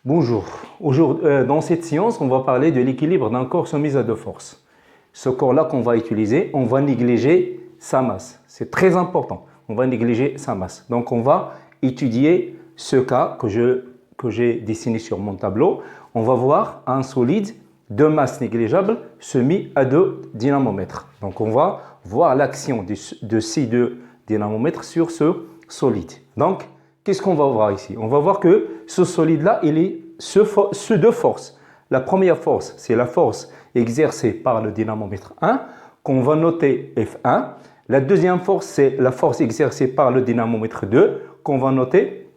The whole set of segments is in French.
Bonjour. Dans cette séance, on va parler de l'équilibre d'un corps soumis à deux forces. Ce corps-là qu'on va utiliser, on va négliger sa masse. C'est très important. On va négliger sa masse. Donc, on va étudier ce cas que j'ai dessiné sur mon tableau. On va voir un solide de masse négligeable soumis à deux dynamomètres. Donc, on va voir l'action de ces deux dynamomètres sur ce solide. Donc, qu'est-ce qu'on va voir ici? On va voir que ce solide-là, il est sous deux forces. La première force, c'est la force exercée par le dynamomètre 1, qu'on va noter F1. La deuxième force, c'est la force exercée par le dynamomètre 2, qu'on va noter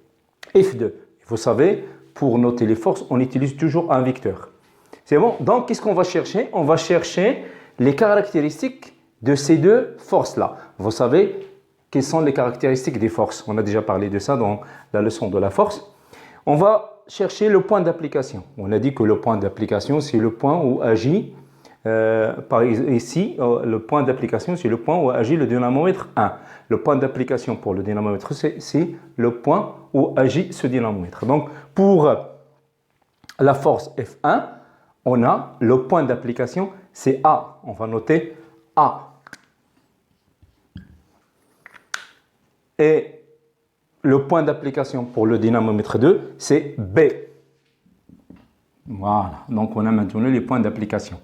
F2. Vous savez, pour noter les forces, on utilise toujours un vecteur. C'est bon? Donc, qu'est-ce qu'on va chercher? On va chercher les caractéristiques de ces deux forces-là. Vous savez, quelles sont les caractéristiques des forces? On a déjà parlé de ça dans la leçon de la force. On va chercher le point d'application. On a dit que le point d'application, c'est le point où agit, le point d'application, c'est le point où agit le dynamomètre 1. Le point d'application pour le dynamomètre, c'est le point où agit ce dynamomètre. Donc, pour la force F1, on a le point d'application, c'est A. On va noter A. Et le point d'application pour le dynamomètre 2, c'est B. Voilà, donc on a maintenant les points d'application.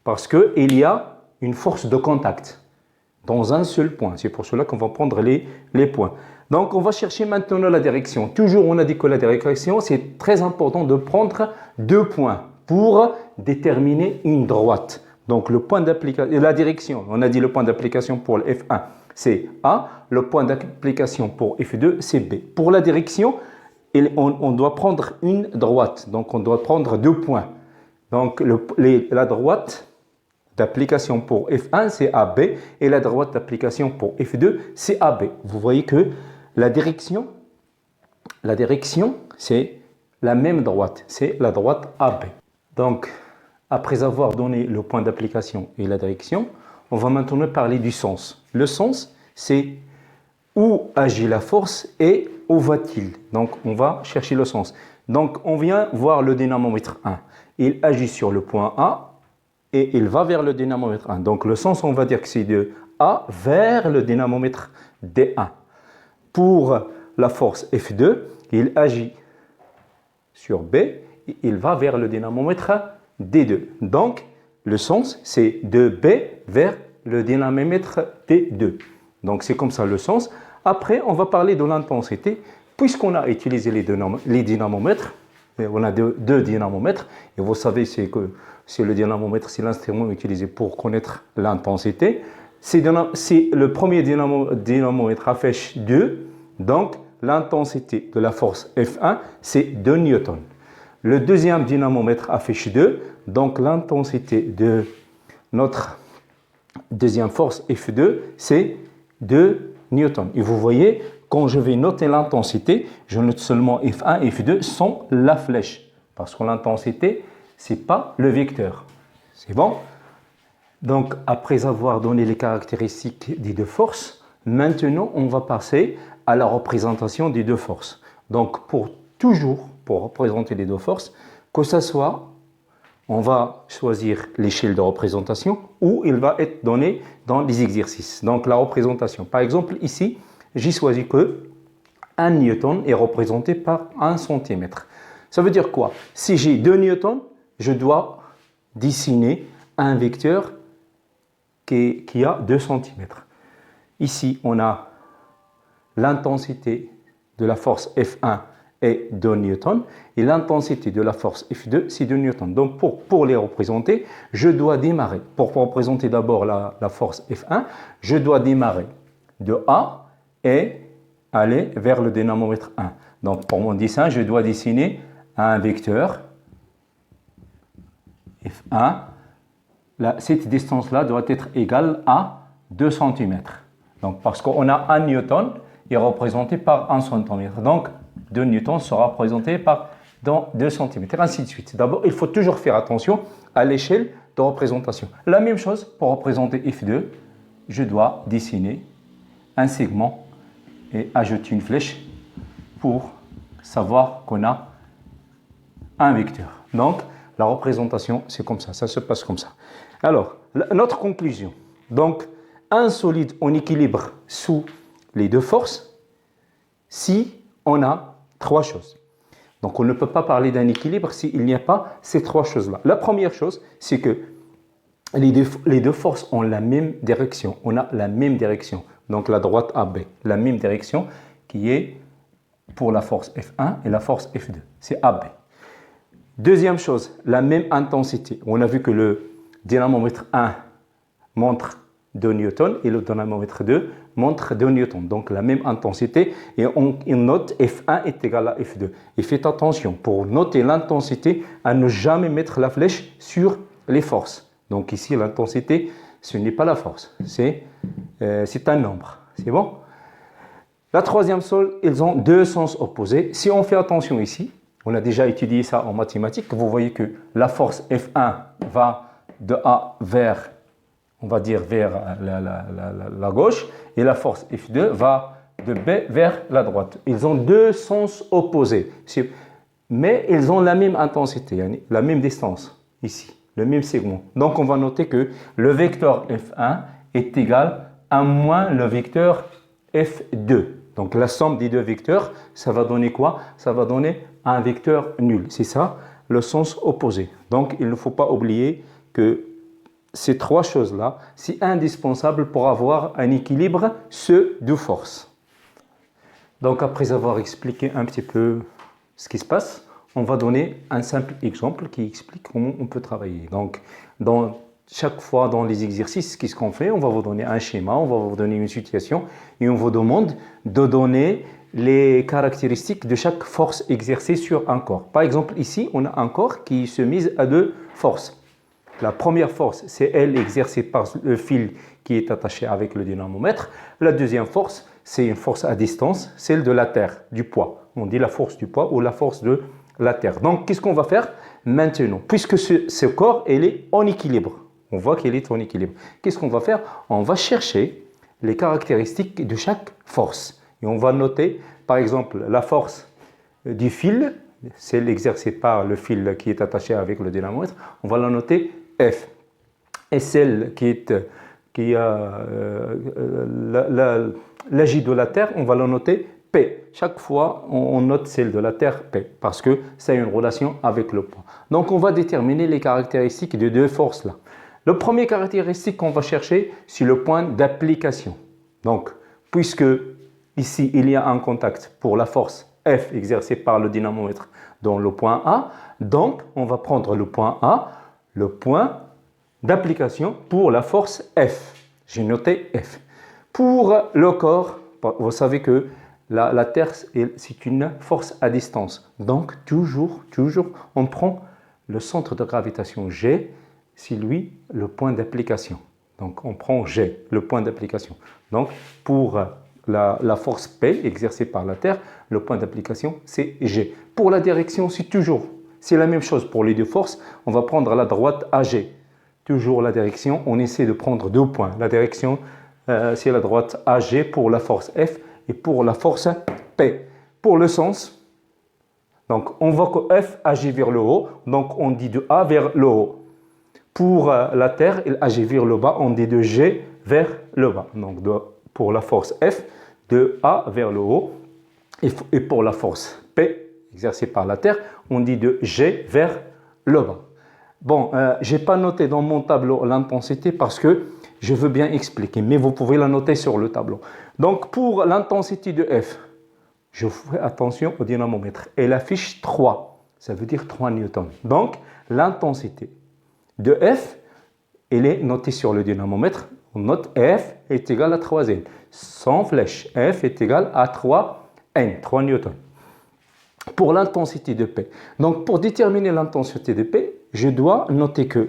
Parce qu'il y a une force de contact dans un seul point. C'est pour cela qu'on va prendre les points. Donc on va chercher maintenant la direction. Toujours on a dit que la direction, c'est très important de prendre deux points pour déterminer une droite. Donc le point d'application, la direction, on a dit le point d'application pour le F1, c'est A. Le point d'application pour F2, c'est B. Pour la direction, on doit prendre une droite. Donc, on doit prendre deux points. Donc, la droite d'application pour F1, c'est AB. Et la droite d'application pour F2, c'est AB. Vous voyez que la direction, c'est la même droite. C'est la droite AB. Donc, après avoir donné le point d'application et la direction, on va maintenant parler du sens. Le sens, c'est où agit la force et où va-t-il. Donc, on va chercher le sens. Donc, on vient voir le dynamomètre 1. Il agit sur le point A et il va vers le dynamomètre 1. Donc, le sens, on va dire que c'est de A vers le dynamomètre D1. Pour la force F2, il agit sur B et il va vers le dynamomètre D2. Donc, le sens, c'est de B vers le dynamomètre D2. Donc, c'est comme ça le sens. Après, on va parler de l'intensité. Puisqu'on a utilisé les dynamomètres, on a deux dynamomètres, et vous savez, c'est le dynamomètre, c'est l'instrument utilisé pour connaître l'intensité. C'est le premier dynamomètre affiche 2, donc l'intensité de la force F1, c'est 2 newtons. Le deuxième dynamomètre affiche 2, donc l'intensité de notre deuxième force F2, c'est 2 newtons. Et vous voyez, quand je vais noter l'intensité, je note seulement F1 et F2 sans la flèche. Parce que l'intensité, ce n'est pas le vecteur. C'est bon? Donc, après avoir donné les caractéristiques des deux forces, maintenant, on va passer à la représentation des deux forces. Donc, pour représenter les deux forces, que ce soit, on va choisir l'échelle de représentation ou il va être donné dans les exercices. Donc, la représentation. Par exemple, ici, j'ai choisi que 1 newton est représenté par 1 centimètre. Ça veut dire quoi? Si j'ai 2 newtons, je dois dessiner un vecteur qui a 2 centimètres. Ici, on a l'intensité de la force F1 est 2 newtons et l'intensité de la force F2, c'est 2 newtons. Donc, pour les représenter, je dois démarrer. Pour représenter d'abord la force F1, je dois démarrer de A et aller vers le dynamomètre 1. Donc, pour mon dessin, je dois dessiner un vecteur F1. Cette distance-là doit être égale à 2 cm. Donc, parce qu'on a 1 newton est représenté par 1 cm. Donc, 2 newtons sera représenté par 2 cm, ainsi de suite. D'abord, il faut toujours faire attention à l'échelle de représentation. La même chose pour représenter F2, je dois dessiner un segment et ajouter une flèche pour savoir qu'on a un vecteur. Donc, la représentation, c'est comme ça se passe comme ça. Alors, notre conclusion. Donc, un solide en équilibre sous les deux forces, si on a trois choses. Donc, on ne peut pas parler d'un équilibre s'il n'y a pas ces trois choses-là. La première chose, c'est que les deux forces ont la même direction. On a la même direction. Donc, la droite AB, la même direction qui est pour la force F1 et la force F2. C'est AB. Deuxième chose, la même intensité. On a vu que le dynamomètre 1 montre 2 newtons et le dynamomètre 2 montre 2 newtons. Donc la même intensité et on note F1 est égal à F2. Et faites attention pour noter l'intensité à ne jamais mettre la flèche sur les forces. Donc ici l'intensité ce n'est pas la force, c'est un nombre. C'est bon? La troisième chose, ils ont deux sens opposés. Si on fait attention ici, on a déjà étudié ça en mathématiques, vous voyez que la force F1 va de A vers, on va dire vers la gauche, et la force F2 va de B vers la droite. Ils ont deux sens opposés, mais ils ont la même intensité, la même distance ici, le même segment. Donc on va noter que le vecteur F1 est égal à moins le vecteur F2. Donc la somme des deux vecteurs, ça va donner quoi? Ça va donner un vecteur nul. C'est ça, le sens opposé. Donc il ne faut pas oublier que ces trois choses-là, c'est indispensable pour avoir un équilibre, ce de force. Donc après avoir expliqué un petit peu ce qui se passe, on va donner un simple exemple qui explique comment on peut travailler. Donc chaque fois dans les exercices, qu'est-ce qu'on fait? On va vous donner un schéma, on va vous donner une situation et on vous demande de donner les caractéristiques de chaque force exercée sur un corps. Par exemple, ici, on a un corps qui se mise à deux forces. La première force, c'est elle exercée par le fil qui est attaché avec le dynamomètre. La deuxième force, c'est une force à distance, celle de la Terre, du poids. On dit la force du poids ou la force de la Terre. Donc, qu'est-ce qu'on va faire maintenant? Puisque ce corps, il est en équilibre. On voit qu'il est en équilibre. Qu'est-ce qu'on va faire? On va chercher les caractéristiques de chaque force. Et on va noter, par exemple, la force du fil, celle exercée par le fil qui est attaché avec le dynamomètre, on va la noter F. Et celle qui a l'agit de la Terre, on va la noter P. Chaque fois, on note celle de la Terre P, parce que ça a une relation avec le poids. Donc, on va déterminer les caractéristiques de deux forces-là. La première caractéristique qu'on va chercher, c'est le point d'application. Donc, puisque ici, il y a un contact pour la force F exercée par le dynamomètre dans le point A, donc on va prendre le point A, le point d'application pour la force F. J'ai noté F. Pour le corps, vous savez que la Terre, c'est une force à distance. Donc, toujours, on prend le centre de gravitation G, c'est lui le point d'application. Donc, on prend G, le point d'application. Donc, pour la force P exercée par la Terre, le point d'application, c'est G. Pour la direction, c'est la même chose pour les deux forces. On va prendre la droite AG. Toujours la direction, on essaie de prendre deux points. La direction, c'est la droite AG pour la force F et pour la force P. Pour le sens, donc on voit que F agit vers le haut, donc on dit de A vers le haut. Pour la Terre, il agit vers le bas, on dit de G vers le bas. Donc pour la force F, de A vers le haut. Et pour la force P, exercée par la Terre, on dit de G vers le bas. Bon, je n'ai pas noté dans mon tableau l'intensité parce que je veux bien expliquer, mais vous pouvez la noter sur le tableau. Donc pour l'intensité de F, je fais attention au dynamomètre. Elle affiche 3, ça veut dire 3 newtons. Donc l'intensité de F, elle est notée sur le dynamomètre. On note F est égal à 3N. Sans flèche, F est égal à 3N, 3 newtons. Pour l'intensité de P. Donc pour déterminer l'intensité de P, je dois noter que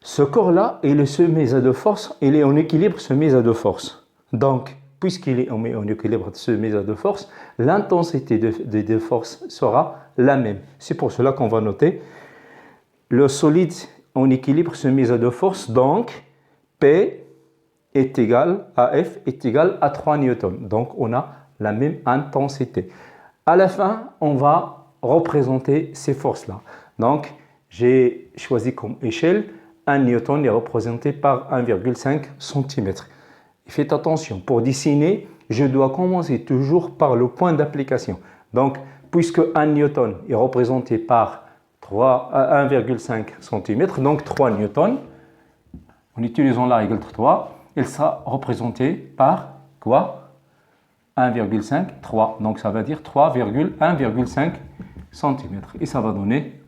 ce corps-là, il se met à deux forces, il est en équilibre, se met à deux forces. Donc, puisqu'il est en équilibre, se met à deux forces, l'intensité des deux forces sera la même. C'est pour cela qu'on va noter le solide en équilibre se met à deux forces, donc P est égal à F est égal à 3 newtons. Donc on a la même intensité. À la fin, on va représenter ces forces-là. Donc, j'ai choisi comme échelle 1 newton est représenté par 1,5 cm. Faites attention, pour dessiner, je dois commencer toujours par le point d'application. Donc, puisque 1 newton est représenté par 1,5 cm, donc 3 newtons, en utilisant la règle de 3, elle sera représentée par quoi? 1,5, 3. Donc, ça va dire 1,5 cm. Et ça va donner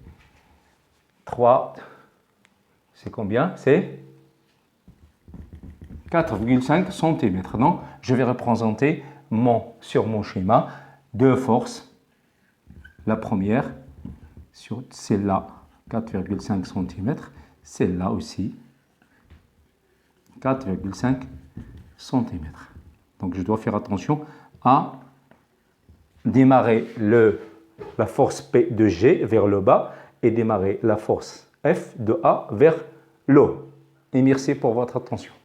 3, c'est combien? C'est 4,5 cm. Donc, je vais représenter sur mon schéma deux forces. La première, sur celle-là, 4,5 cm. Celle-là aussi, 4,5 cm. Donc, je dois faire attention à démarrer la force P de G vers le bas et démarrer la force F de A vers le haut. Et merci pour votre attention.